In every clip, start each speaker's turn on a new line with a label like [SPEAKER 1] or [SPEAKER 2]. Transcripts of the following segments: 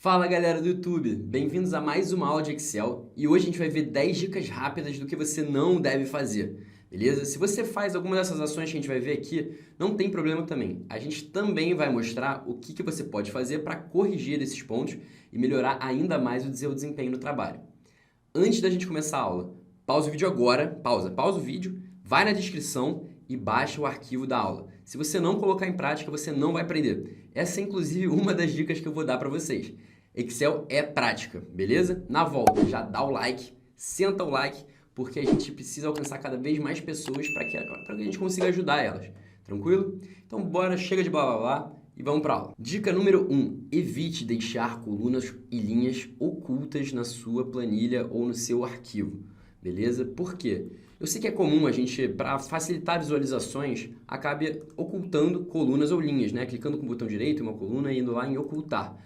[SPEAKER 1] Fala galera do YouTube, bem-vindos a mais uma aula de Excel e hoje a gente vai ver 10 dicas rápidas do que você não deve fazer, beleza? Se você faz alguma dessas ações que a gente vai ver aqui, não tem problema também. A gente também vai mostrar o que você pode fazer para corrigir esses pontos e melhorar ainda mais o seu desempenho no trabalho. Antes da gente começar a aula, pausa o vídeo agora, pausa o vídeo, vai na descrição e baixa o arquivo da aula. Se você não colocar em prática, você não vai aprender. Essa é inclusive uma das dicas que eu vou dar para vocês. Excel é prática, beleza? Na volta, já dá o like, senta o like, porque a gente precisa alcançar cada vez mais pessoas para que a gente consiga ajudar elas. Tranquilo? Então bora, chega de blá blá blá e vamos para a aula. Dica número 1. Evite deixar colunas e linhas ocultas na sua planilha ou no seu arquivo, beleza? Por quê? Eu sei que é comum a gente, para facilitar visualizações, acabe ocultando colunas ou linhas, né? Clicando com o botão direito em uma coluna e indo lá em ocultar.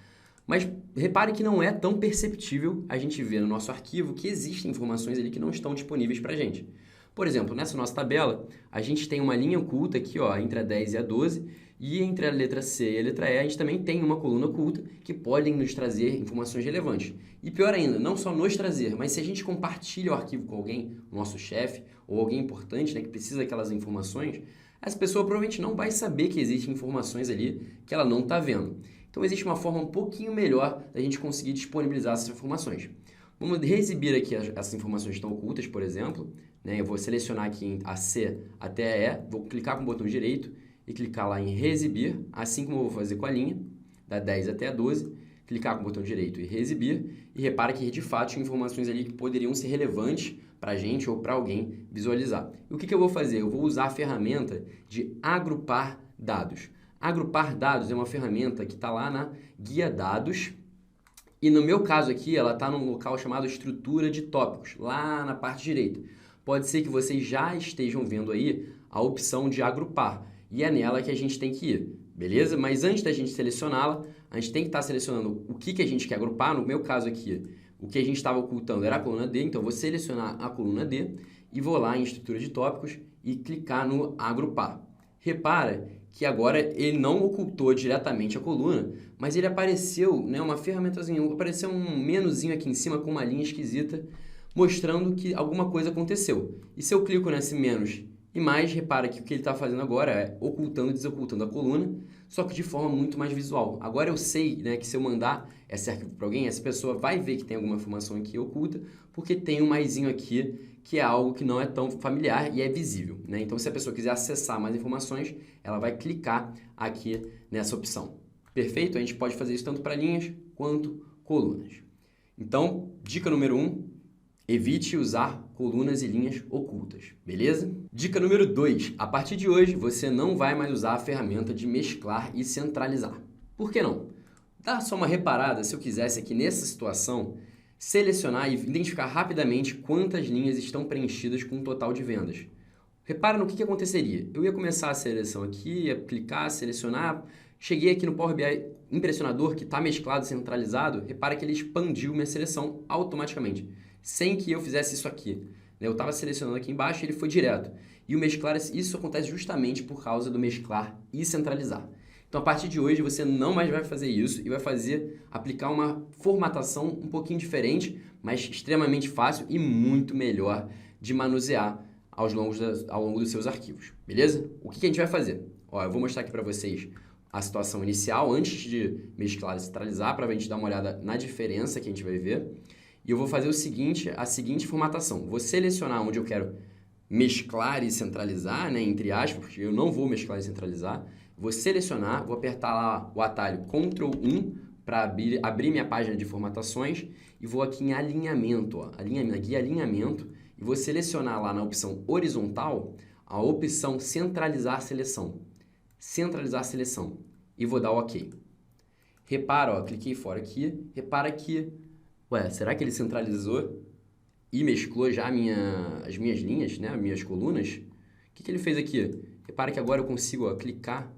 [SPEAKER 1] Mas repare que não é tão perceptível a gente ver no nosso arquivo que existem informações ali que não estão disponíveis para a gente. Por exemplo, nessa nossa tabela, a gente tem uma linha oculta aqui, ó, entre a 10 e a 12, e entre a letra C e a letra E, a gente também tem uma coluna oculta que podem nos trazer informações relevantes. E pior ainda, não só nos trazer, mas se a gente compartilha o arquivo com alguém, o nosso chefe, ou alguém importante, né, que precisa daquelas informações, essa pessoa provavelmente não vai saber que existem informações ali que ela não está vendo. Então existe uma forma um pouquinho melhor da gente conseguir disponibilizar essas informações. Vamos reexibir aqui essas informações que estão ocultas, por exemplo. Eu vou selecionar aqui a C até a E, vou clicar com o botão direito e clicar lá em reexibir, assim como eu vou fazer com a linha, da 10 até a 12, clicar com o botão direito e reexibir, e repara que de fato tinha informações ali que poderiam ser relevantes para a gente ou para alguém visualizar. E o que eu vou fazer? Eu vou usar a ferramenta de agrupar dados. Agrupar dados é uma ferramenta que está lá na guia dados e no meu caso aqui ela está num local chamado estrutura de tópicos, lá na parte direita. Pode ser que vocês já estejam vendo aí a opção de agrupar e é nela que a gente tem que ir, beleza? Mas antes da gente selecioná-la, a gente tem que estar selecionando o que a gente quer agrupar. No meu caso aqui, o que a gente estava ocultando era a coluna D, então eu vou selecionar a coluna D e vou lá em estrutura de tópicos e clicar no agrupar. Repara que agora ele não ocultou diretamente a coluna, mas ele apareceu, né, uma ferramentazinha, apareceu um menuzinho aqui em cima com uma linha esquisita, mostrando que alguma coisa aconteceu. E se eu clico nesse menos e mais, repara que o que ele está fazendo agora é ocultando e desocultando a coluna, só que de forma muito mais visual. Agora eu sei, né, que se eu mandar esse arquivo para alguém, essa pessoa vai ver que tem alguma informação aqui oculta, porque tem um maisinho aqui, que é algo que não é tão familiar e é visível, né? Então, se a pessoa quiser acessar mais informações, ela vai clicar aqui nessa opção. Perfeito? A gente pode fazer isso tanto para linhas quanto colunas. Então, dica número 1, evite usar colunas e linhas ocultas, beleza? Dica número 2, a partir de hoje você não vai mais usar a ferramenta de mesclar e centralizar. Por que não? Dá só uma reparada se eu quisesse aqui nessa situação selecionar e identificar rapidamente quantas linhas estão preenchidas com o total de vendas. Repara no que aconteceria. Eu ia começar a seleção aqui, ia clicar, selecionar, cheguei aqui no Power BI impressionador que está mesclado e centralizado, repara que ele expandiu minha seleção automaticamente, sem que eu fizesse isso aqui. Eu estava selecionando aqui embaixo e ele foi direto. E o mesclar, isso acontece justamente por causa do mesclar e centralizar. Então, a partir de hoje, você não mais vai fazer isso e vai aplicar uma formatação um pouquinho diferente, mas extremamente fácil e muito melhor de manusear ao longo dos seus arquivos, beleza? O que a gente vai fazer? Ó, eu vou mostrar aqui para vocês a situação inicial antes de mesclar e centralizar, para a gente dar uma olhada na diferença que a gente vai ver. E eu vou fazer a seguinte formatação. Vou selecionar onde eu quero mesclar e centralizar, né, entre aspas, porque eu não vou mesclar e centralizar. Vou selecionar, vou apertar lá o atalho Ctrl 1 para abrir minha página de formatações e vou aqui em alinhamento, ó, na guia alinhamento, e vou selecionar lá na opção horizontal a opção centralizar seleção. Centralizar seleção e vou dar OK. Repara, ó, cliquei fora aqui, repara que, será que ele centralizou e mesclou já as minhas linhas, né, as minhas colunas? O que ele fez aqui? Repara que agora eu consigo, ó, clicar.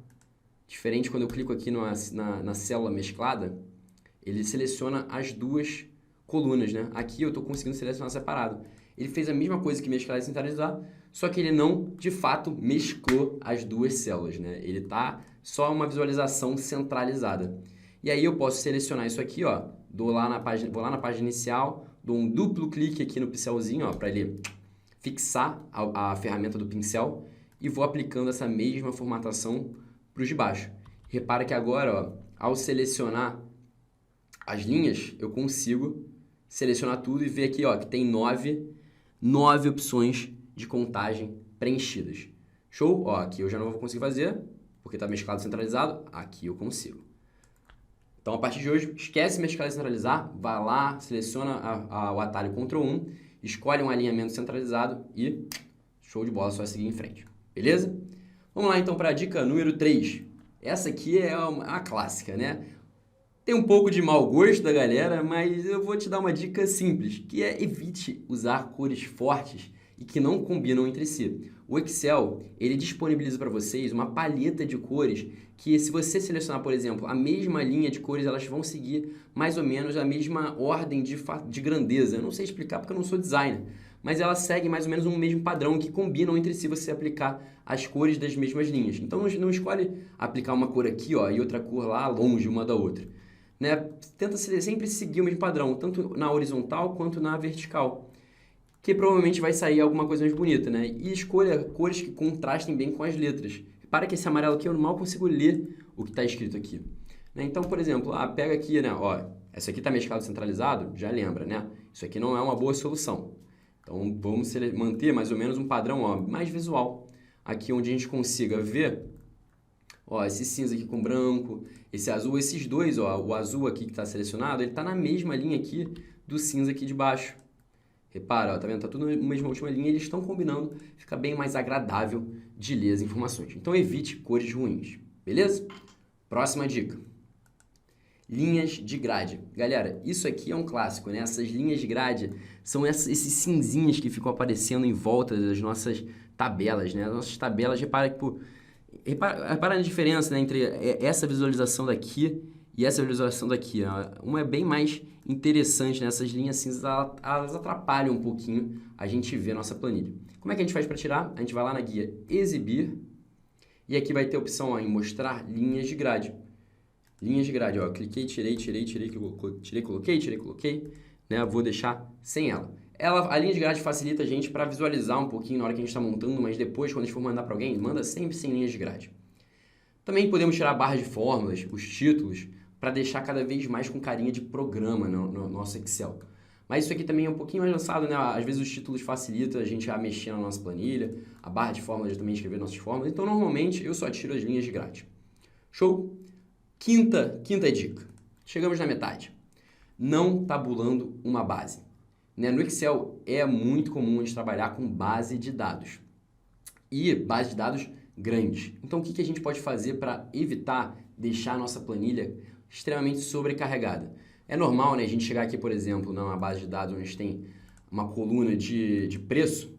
[SPEAKER 1] Diferente quando eu clico aqui na célula mesclada, ele seleciona as duas colunas, né? Aqui eu estou conseguindo selecionar separado. Ele fez a mesma coisa que mesclar e centralizar, só que ele não, de fato, mesclou as duas células, né? Ele está só uma visualização centralizada. E aí eu posso selecionar isso aqui, ó, vou lá na página inicial, dou um duplo clique aqui no pincelzinho, ó, para ele fixar a ferramenta do pincel e vou aplicando essa mesma formatação para os de baixo. Repara que agora, ó, ao selecionar as linhas, eu consigo selecionar tudo e ver aqui, ó, que tem 9 opções de contagem preenchidas. Show? Ó, aqui eu já não vou conseguir fazer, porque está mesclado centralizado. Aqui eu consigo. Então, a partir de hoje, esquece mesclar e centralizar, vai lá, seleciona o atalho Ctrl 1, escolhe um alinhamento centralizado e show de bola, só seguir em frente. Beleza? Vamos lá, então, para a dica número 3. Essa aqui é uma clássica, né? Tem um pouco de mau gosto da galera, mas eu vou te dar uma dica simples, que é evite usar cores fortes e que não combinam entre si. O Excel, ele disponibiliza para vocês uma paleta de cores que, se você selecionar, por exemplo, a mesma linha de cores, elas vão seguir mais ou menos a mesma ordem de grandeza. Eu não sei explicar porque eu não sou designer, mas elas seguem mais ou menos um mesmo padrão que combinam entre si você aplicar as cores das mesmas linhas. Então não escolhe aplicar uma cor aqui, ó, e outra cor lá longe uma da outra. Né? Tenta sempre seguir o mesmo padrão, tanto na horizontal quanto na vertical, que provavelmente vai sair alguma coisa mais bonita, né? E escolha cores que contrastem bem com as letras. Repara que esse amarelo aqui eu mal consigo ler o que está escrito aqui. Né? Então, por exemplo, pega aqui, né? Ó, essa aqui está mesclado centralizado, já lembra, né? Isso aqui não é uma boa solução. Então, vamos manter mais ou menos um padrão, ó, mais visual. Aqui onde a gente consiga ver, ó, esse cinza aqui com branco, esse azul, esses dois, ó, o azul aqui que está selecionado, ele está na mesma linha aqui do cinza aqui de baixo. Repara, ó, tá vendo? Tá tudo na mesma última linha, eles estão combinando, fica bem mais agradável de ler as informações. Então evite cores ruins, beleza? Próxima dica. Linhas de grade. Galera, isso aqui é um clássico, né? Essas linhas de grade são esses cinzinhas que ficam aparecendo em volta das nossas tabelas, né? As nossas tabelas, repara a diferença, né, entre essa visualização daqui e essa visualização daqui. Uma é bem mais interessante, né? Essas linhas cinzas, elas atrapalham um pouquinho a gente ver a nossa planilha. Como é que a gente faz para tirar? A gente vai lá na guia Exibir e aqui vai ter a opção, ó, em Mostrar Linhas de Grade. Linhas de grade, ó, cliquei, tirei, coloquei, né? Vou deixar sem ela. A linha de grade facilita a gente para visualizar um pouquinho na hora que a gente está montando, mas depois, quando a gente for mandar para alguém, manda sempre sem linhas de grade. Também podemos tirar a barra de fórmulas, os títulos, para deixar cada vez mais com carinha de programa no nosso Excel. Mas isso aqui também é um pouquinho mais avançado, né? Às vezes os títulos facilitam a gente a mexer na nossa planilha, a barra de fórmulas também escrever nossas fórmulas. Então, normalmente, eu só tiro as linhas de grade. Show? Quinta dica. Chegamos na metade. Não tabulando uma base. Né? No Excel é muito comum a gente trabalhar com base de dados. E base de dados grandes. Então, o que a gente pode fazer para evitar deixar a nossa planilha extremamente sobrecarregada? É normal, né, a gente chegar aqui, por exemplo, numa base de dados onde a gente tem uma coluna de preço,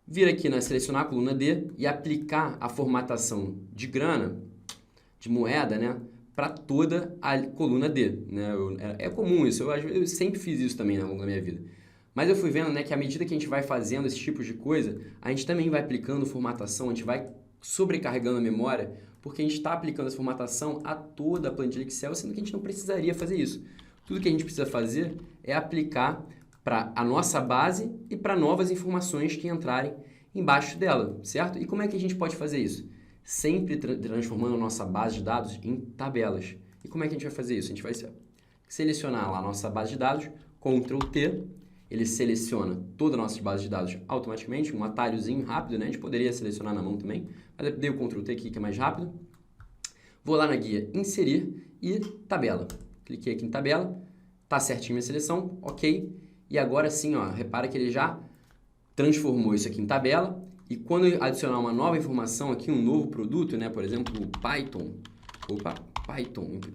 [SPEAKER 1] vir aqui, né, selecionar a coluna D e aplicar a formatação de grana, de moeda, né, para toda a coluna D. Né? É comum isso, eu sempre fiz isso também ao longo da minha vida. Mas eu fui vendo, né, que à medida que a gente vai fazendo esse tipo de coisa, a gente também vai aplicando formatação, a gente vai sobrecarregando a memória, porque a gente está aplicando essa formatação a toda a planilha Excel, sendo que a gente não precisaria fazer isso. Tudo que a gente precisa fazer é aplicar para a nossa base e para novas informações que entrarem embaixo dela, certo? E como é que a gente pode fazer isso? Sempre transformando a nossa base de dados em tabelas. E como é que a gente vai fazer isso? A gente vai selecionar lá a nossa base de dados, Ctrl T, ele seleciona toda a nossa base de dados automaticamente, um atalhozinho rápido, né? A gente poderia selecionar na mão também, mas eu dei o Ctrl T aqui que é mais rápido. Vou lá na guia Inserir e Tabela. Cliquei aqui em Tabela, tá certinho minha seleção, ok. E agora sim, ó, repara que ele já transformou isso aqui em tabela. E quando eu adicionar uma nova informação aqui, um novo produto, né? Por exemplo, o Python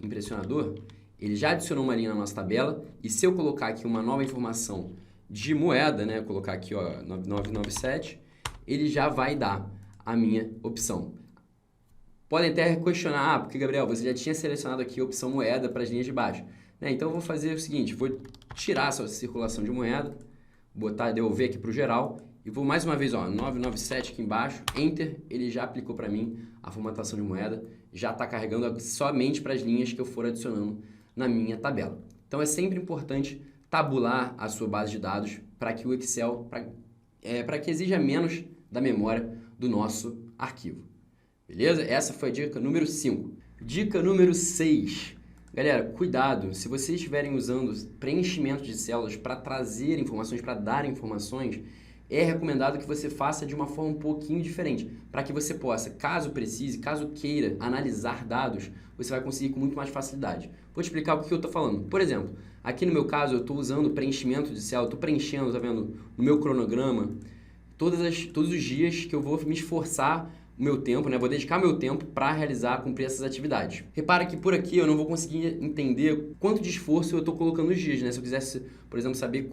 [SPEAKER 1] impressionador, ele já adicionou uma linha na nossa tabela. E se eu colocar aqui uma nova informação de moeda, né? Colocar aqui, ó, 9997, ele já vai dar a minha opção. Podem até questionar, porque, Gabriel, você já tinha selecionado aqui a opção moeda para as linhas de baixo. Né? Então, eu vou fazer o seguinte, vou tirar essa circulação de moeda, devolver aqui para o geral, e vou mais uma vez, ó, 997 aqui embaixo, Enter, ele já aplicou para mim a formatação de moeda, já está carregando somente para as linhas que eu for adicionando na minha tabela. Então é sempre importante tabular a sua base de dados para que o Excel, para que exija menos da memória do nosso arquivo. Beleza? Essa foi a dica número 5. Dica número 6. Galera, cuidado, se vocês estiverem usando preenchimento de células para trazer informações, para dar informações, é recomendado que você faça de uma forma um pouquinho diferente, para que você possa, caso precise, caso queira analisar dados, você vai conseguir com muito mais facilidade. Vou te explicar o que eu estou falando. Por exemplo, aqui no meu caso, eu estou usando preenchimento de célula, estou preenchendo, tá vendo, no meu cronograma, todos os dias que eu vou me esforçar o meu tempo, né? Vou dedicar meu tempo para cumprir essas atividades. Repara que por aqui eu não vou conseguir entender quanto de esforço eu estou colocando nos dias, né? Se eu quisesse, por exemplo, saber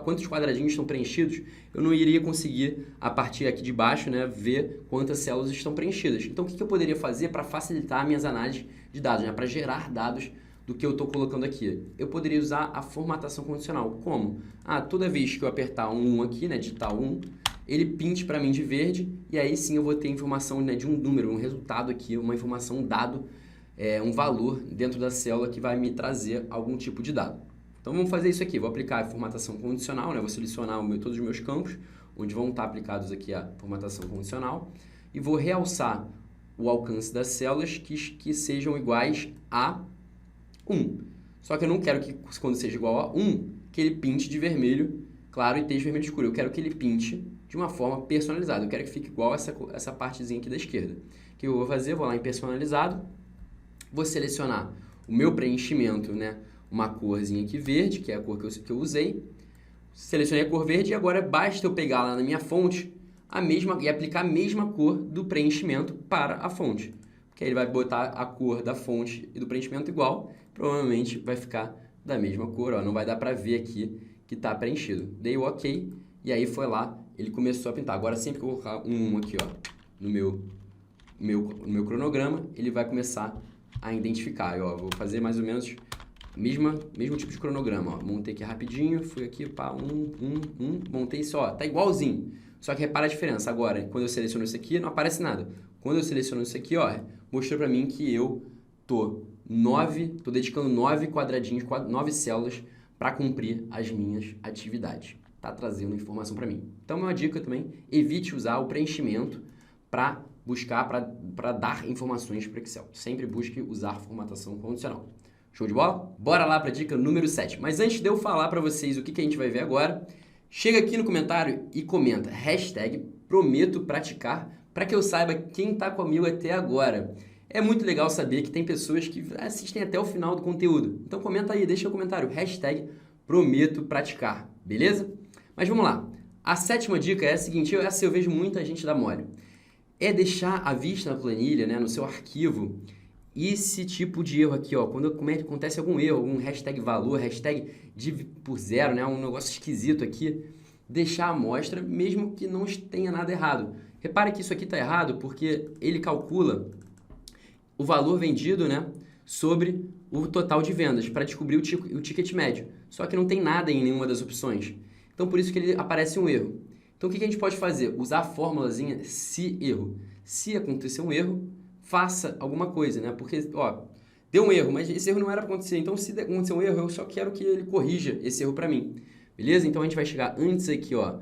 [SPEAKER 1] quantos quadradinhos estão preenchidos, eu não iria conseguir, a partir aqui de baixo, né, ver quantas células estão preenchidas. Então, o que eu poderia fazer para facilitar minhas análises de dados, né? Para gerar dados do que eu estou colocando aqui? Eu poderia usar a formatação condicional. Como? Toda vez que eu apertar um 1 aqui, né, digitar 1, ele pinte para mim de verde, e aí sim eu vou ter informação, né, de um número, um resultado aqui, uma informação, um dado, um valor dentro da célula que vai me trazer algum tipo de dado. Então vamos fazer isso aqui, vou aplicar a formatação condicional, né, vou selecionar todos os meus campos, onde vão estar aplicados aqui a formatação condicional, e vou realçar o alcance das células que sejam iguais a 1. Só que eu não quero que, quando seja igual a 1, que ele pinte de vermelho claro e esteja vermelho escuro. Eu quero que ele pinte de uma forma personalizada. Eu quero que fique igual essa partezinha aqui da esquerda. O que eu vou fazer? Vou lá em personalizado, vou selecionar o meu preenchimento, né? Uma corzinha aqui verde, que é a cor que eu usei. Selecionei a cor verde e agora basta eu pegar lá na minha fonte e aplicar a mesma cor do preenchimento para a fonte. Porque aí ele vai botar a cor da fonte e do preenchimento igual, provavelmente vai ficar da mesma cor, ó, não vai dar para ver aqui que está preenchido. Dei o OK e aí foi lá, ele começou a pintar. Agora sempre que eu colocar um 1 aqui, ó, no meu cronograma, ele vai começar a identificar. Eu, ó, vou fazer mais ou menos mesmo tipo de cronograma, ó. Montei aqui rapidinho, fui aqui, pá, montei isso, ó, tá igualzinho. Só que repara a diferença. Agora, quando eu seleciono isso aqui, não aparece nada. Quando eu seleciono isso aqui, ó, mostrou pra mim que eu tô dedicando 9 quadradinhos, 9 células para cumprir as minhas atividades. Tá trazendo informação para mim. Então, uma dica também, evite usar o preenchimento para buscar, para dar informações para o Excel. Sempre busque usar formatação condicional. Show de bola? Bora lá para a dica número 7. Mas antes de eu falar para vocês o que a gente vai ver agora, chega aqui no comentário e comenta #prometo praticar para que eu saiba quem está comigo até agora. É muito legal saber que tem pessoas que assistem até o final do conteúdo. Então comenta aí, deixa o comentário, #prometo praticar, beleza? Mas vamos lá. A 7ª dica é a seguinte, essa eu vejo muita gente dar mole. É deixar à vista na planilha, né, no seu arquivo, esse tipo de erro aqui, ó, quando acontece algum erro, algum #valor, #div por zero, né, um negócio esquisito aqui, deixar a amostra mesmo que não tenha nada errado. Repare que isso aqui está errado porque ele calcula o valor vendido, né, sobre o total de vendas para descobrir o ticket médio. Só que não tem nada em nenhuma das opções. Então, por isso que ele aparece um erro. Então, o que a gente pode fazer? Usar a formulazinha se erro. Se acontecer um erro, faça alguma coisa, né? Porque, ó, deu um erro, mas esse erro não era para acontecer. Então, se acontecer um erro, eu só quero que ele corrija esse erro para mim. Beleza? Então, a gente vai chegar antes aqui, ó.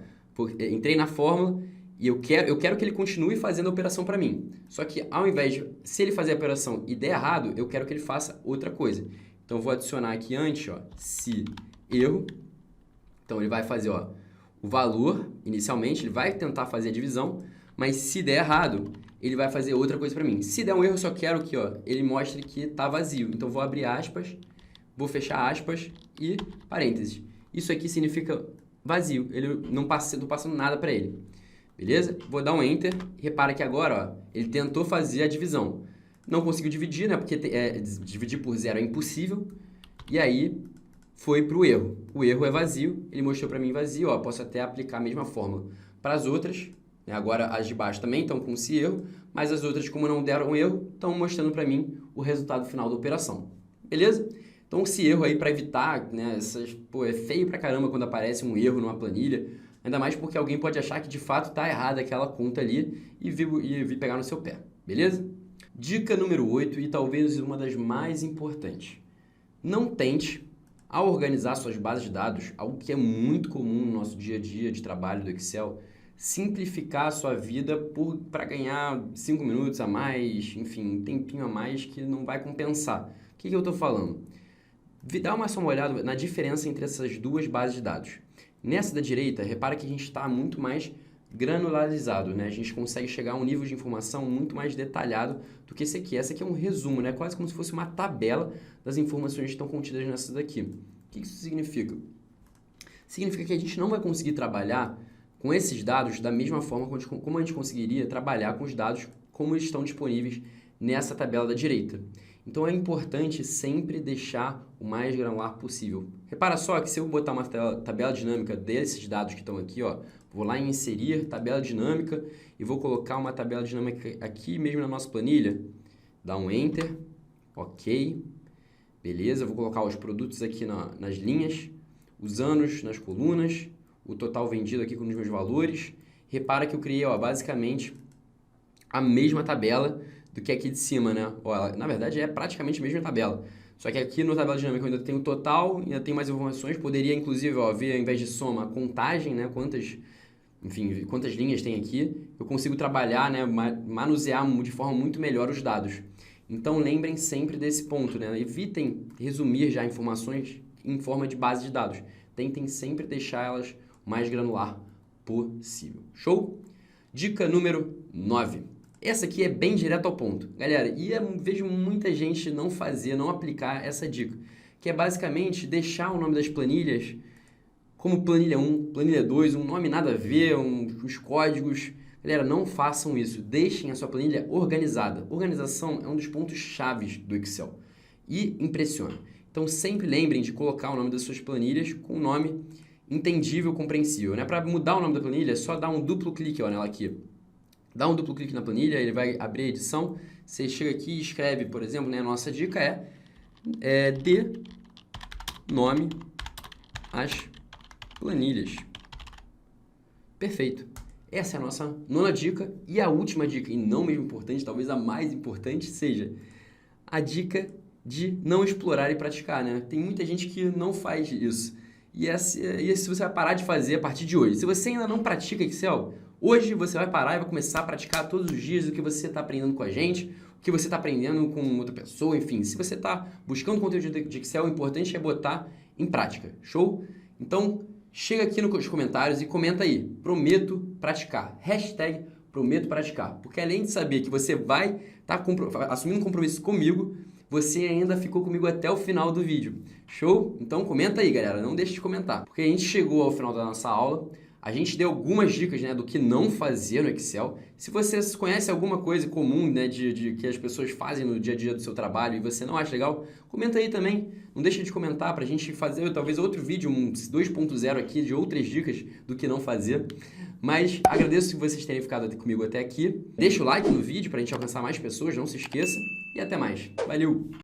[SPEAKER 1] Entrei na fórmula e eu quero que ele continue fazendo a operação para mim. Só que, ao invés de, se ele fazer a operação e der errado, eu quero que ele faça outra coisa. Então, eu vou adicionar aqui antes, ó, se erro. Então, ele vai fazer, ó, o valor, inicialmente, ele vai tentar fazer a divisão, mas se der errado, ele vai fazer outra coisa para mim. Se der um erro, eu só quero que, ó, ele mostre que está vazio. Então, vou abrir aspas, vou fechar aspas e parênteses. Isso aqui significa vazio, ele não estou passando nada para ele. Beleza? Vou dar um Enter e repara que agora, ó, ele tentou fazer a divisão. Não conseguiu dividir, né? Porque dividir por zero é impossível. E aí, foi para o erro. O erro é vazio, ele mostrou para mim vazio, ó, posso até aplicar a mesma fórmula para as outras, né? Agora as de baixo também estão com esse erro, mas as outras, como não deram erro, estão mostrando para mim o resultado final da operação. Beleza? Então esse erro aí para evitar, né, é feio pra caramba quando aparece um erro numa planilha, ainda mais porque alguém pode achar que de fato está errada aquela conta ali e vir pegar no seu pé. Beleza? Dica número 8 e talvez uma das mais importantes. Não tente, ao organizar suas bases de dados, algo que é muito comum no nosso dia a dia de trabalho do Excel, simplificar a sua vida para ganhar 5 minutos a mais, enfim, um tempinho a mais que não vai compensar. O que eu estou falando? Dá só uma olhada na diferença entre essas duas bases de dados. Nessa da direita, repara que a gente está muito mais granularizado, né? A gente consegue chegar a um nível de informação muito mais detalhado do que esse aqui. Essa aqui é um resumo, né? Quase como se fosse uma tabela das informações que estão contidas nessa daqui. O que isso significa? Significa que a gente não vai conseguir trabalhar com esses dados da mesma forma como a gente conseguiria trabalhar com os dados como eles estão disponíveis nessa tabela da direita. Então é importante sempre deixar o mais granular possível. Repara só que se eu botar uma tabela dinâmica desses dados que estão aqui, ó, vou lá em inserir tabela dinâmica e vou colocar uma tabela dinâmica aqui mesmo na nossa planilha. Dá um Enter, ok, beleza, vou colocar os produtos aqui nas linhas, os anos nas colunas, o total vendido aqui com os meus valores. Repara que eu criei, ó, basicamente a mesma tabela do que aqui de cima, né? Ó, na verdade é praticamente a mesma tabela. Só que aqui no tabela dinâmica eu ainda tenho o total, ainda tem mais informações. Poderia inclusive, ó, ver ao invés de soma, a contagem, né? Quantas linhas tem aqui. Eu consigo trabalhar, né? Manusear de forma muito melhor os dados. Então lembrem sempre desse ponto, né? Evitem resumir já informações em forma de base de dados. Tentem sempre deixar elas o mais granular possível. Show? Dica número 9. Essa aqui é bem direto ao ponto. Galera, eu vejo muita gente não aplicar essa dica, que é basicamente deixar o nome das planilhas como planilha 1, planilha 2, um nome nada a ver, os códigos. Galera, não façam isso. Deixem a sua planilha organizada. Organização é um dos pontos chaves do Excel e impressiona. Então sempre lembrem de colocar o nome das suas planilhas com um nome entendível, compreensível, né? Para mudar o nome da planilha, é só dar um duplo clique, ó, nela aqui. Dá um duplo clique na planilha, ele vai abrir a edição. Você chega aqui e escreve, por exemplo, né? A nossa dica dê nome às planilhas. Perfeito. Essa é a nossa 9ª dica. E a última dica, e não menos importante, talvez a mais importante, seja a dica de não explorar e praticar, né? Tem muita gente que não faz isso. E se você vai parar de fazer a partir de hoje. Se você ainda não pratica Excel, hoje você vai parar e vai começar a praticar todos os dias o que você está aprendendo com a gente, o que você está aprendendo com outra pessoa, enfim. Se você está buscando conteúdo de Excel, o importante é botar em prática. Show? Então, chega aqui nos comentários e comenta aí. Prometo praticar. Hashtag prometo praticar. Porque além de saber que você vai estar assumindo um compromisso comigo, você ainda ficou comigo até o final do vídeo. Show? Então comenta aí, galera. Não deixe de comentar. Porque a gente chegou ao final da nossa aula. A gente deu algumas dicas, né, do que não fazer no Excel. Se você conhece alguma coisa comum, né, de que as pessoas fazem no dia a dia do seu trabalho e você não acha legal, comenta aí também. Não deixa de comentar para a gente fazer talvez outro vídeo, um 2.0 aqui, de outras dicas do que não fazer. Mas agradeço por vocês terem ficado comigo até aqui. Deixa o like no vídeo para a gente alcançar mais pessoas, não se esqueça. E até mais. Valeu!